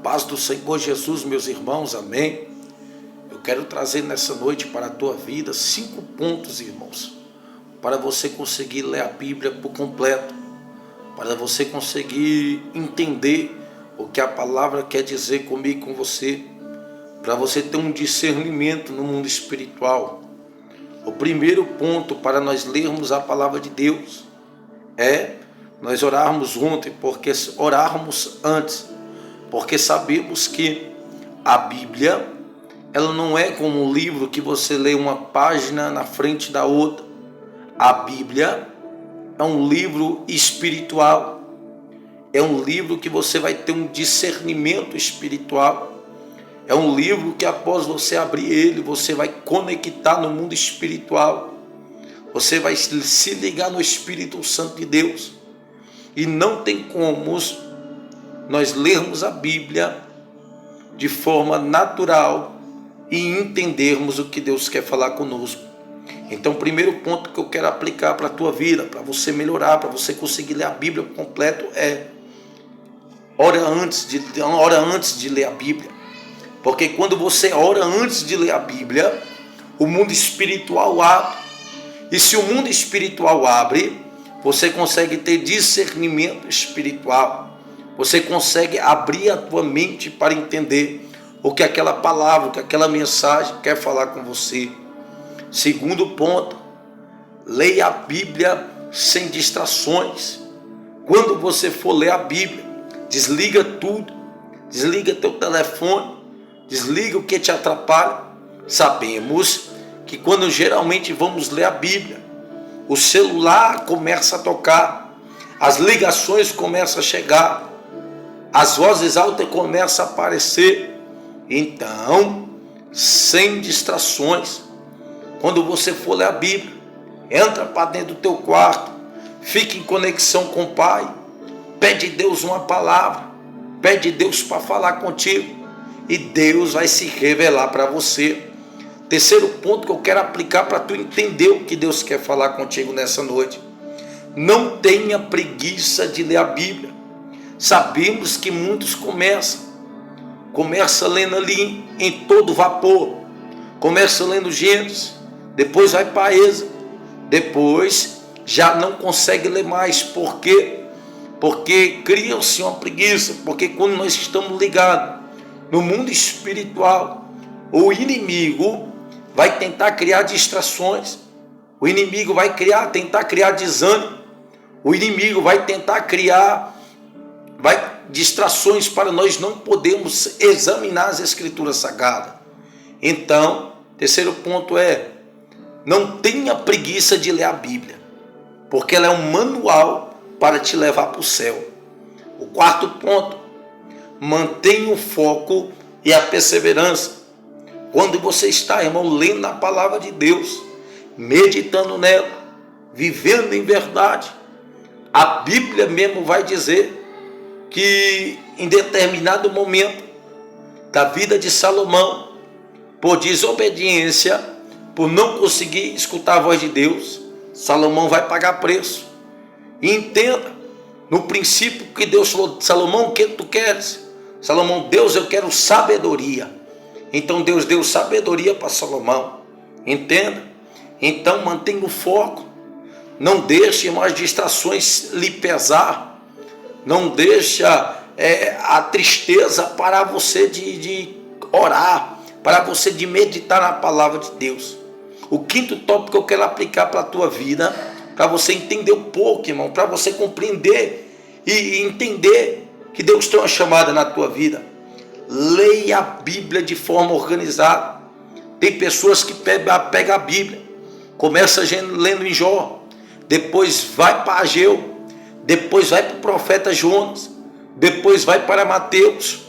paz do Senhor Jesus, meus irmãos, amém. Eu quero trazer nessa noite para a tua vida 5 pontos, irmãos, para você conseguir ler a Bíblia por completo, para você conseguir entender o que a palavra quer dizer comigo e com você, para você ter um discernimento no mundo espiritual. O primeiro ponto para nós lermos a palavra de Deus é nós orarmos ontem, porque orarmos antes, porque sabemos que a Bíblia, ela não é como um livro que você lê uma página na frente da outra. A Bíblia é um livro espiritual, é um livro que você vai ter um discernimento espiritual, é um livro que após você abrir ele, você vai conectar no mundo espiritual, você vai se ligar no Espírito Santo de Deus, e não tem como nós lermos a Bíblia de forma natural e entendermos o que Deus quer falar conosco. Então, o primeiro ponto que eu quero aplicar para a tua vida, para você melhorar, para você conseguir ler a Bíblia por completo, é ora antes de ler a Bíblia. Porque quando você ora antes de ler a Bíblia, o mundo espiritual abre. E se o mundo espiritual abre, você consegue ter discernimento espiritual. Você consegue abrir a tua mente para entender o que aquela palavra, o que aquela mensagem quer falar com você. Segundo ponto, leia a Bíblia sem distrações. Quando você for ler a Bíblia, desliga tudo, desliga teu telefone, desliga o que te atrapalha. Sabemos que quando geralmente vamos ler a Bíblia, o celular começa a tocar, as ligações começam a chegar, as vozes altas começam a aparecer. Então, sem distrações, quando você for ler a Bíblia, entra para dentro do teu quarto, fique em conexão com o Pai, pede a Deus uma palavra, pede a Deus para falar contigo, e Deus vai se revelar para você. Terceiro ponto que eu quero aplicar para tu entender o que Deus quer falar contigo nessa noite: não tenha preguiça de ler a Bíblia. Sabemos que muitos começam lendo ali em todo vapor, começa lendo Gênesis, depois vai para Êxodo, depois já não consegue ler mais. Por quê? Porque cria-se uma preguiça, porque quando nós estamos ligados no mundo espiritual, o inimigo vai tentar criar distrações, o inimigo vai tentar criar desânimo, o inimigo vai tentar criar distrações para nós não podermos examinar as Escrituras Sagradas. Então, terceiro ponto é: não tenha preguiça de ler a Bíblia, porque ela é um manual para te levar para o céu. O quarto ponto: mantenha o foco e a perseverança. Quando você está, irmão, lendo a palavra de Deus, meditando nela, vivendo em verdade, a Bíblia mesmo vai dizer que em determinado momento da vida de Salomão, por desobediência, por não conseguir escutar a voz de Deus, Salomão vai pagar preço. E entenda, no princípio que Deus falou: Salomão, o que tu queres? Salomão: Deus, eu quero sabedoria. Então Deus deu sabedoria para Salomão. Entenda? Então mantenha o foco. Não deixe mais distrações lhe pesar. Não deixa a tristeza parar você de orar, para você de meditar na palavra de Deus. O quinto tópico que eu quero aplicar para a tua vida, para você entender um pouco, irmão, para você compreender e entender que Deus tem uma chamada na tua vida: leia a Bíblia de forma organizada. Tem pessoas que pegam a Bíblia, começa lendo em Jó, depois vai para Ageu, depois vai para o profeta Jonas, depois vai para Mateus,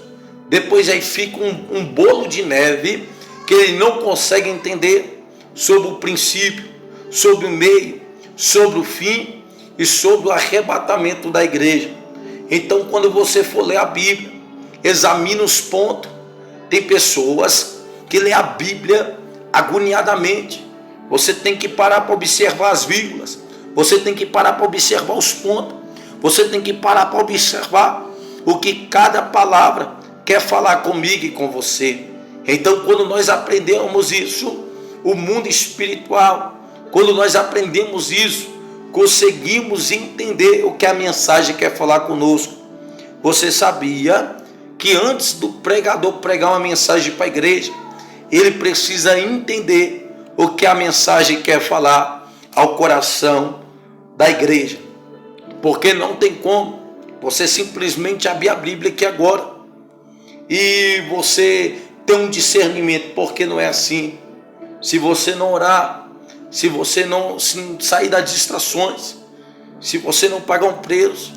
depois aí fica um bolo de neve que ele não consegue entender sobre o princípio, sobre o meio, sobre o fim e sobre o arrebatamento da igreja. Então, quando você for ler a Bíblia, examine os pontos. Tem pessoas que lê a Bíblia agoniadamente. Você tem que parar para observar as vírgulas, você tem que parar para observar os pontos, você tem que parar para observar o que cada palavra quer falar comigo e com você. Então, quando nós aprendemos isso, o mundo espiritual, quando nós aprendemos isso, conseguimos entender o que a mensagem quer falar conosco. Você sabia que antes do pregador pregar uma mensagem para a igreja, ele precisa entender o que a mensagem quer falar ao coração da igreja? Porque não tem como você simplesmente abrir a Bíblia aqui agora e você ter um discernimento, porque não é assim. Se você não orar, se você não sair das distrações, se você não pagar um preço,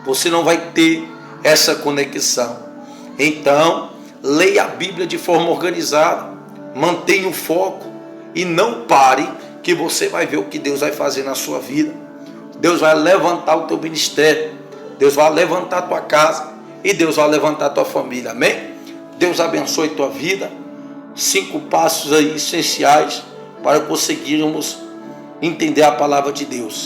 você não vai ter essa conexão. Então, leia a Bíblia de forma organizada, mantenha o foco e não pare, que você vai ver o que Deus vai fazer na sua vida. Deus vai levantar o teu ministério, Deus vai levantar a tua casa e Deus vai levantar a tua família, amém? Deus abençoe a tua vida. 5 passos aí essenciais para conseguirmos entender a palavra de Deus.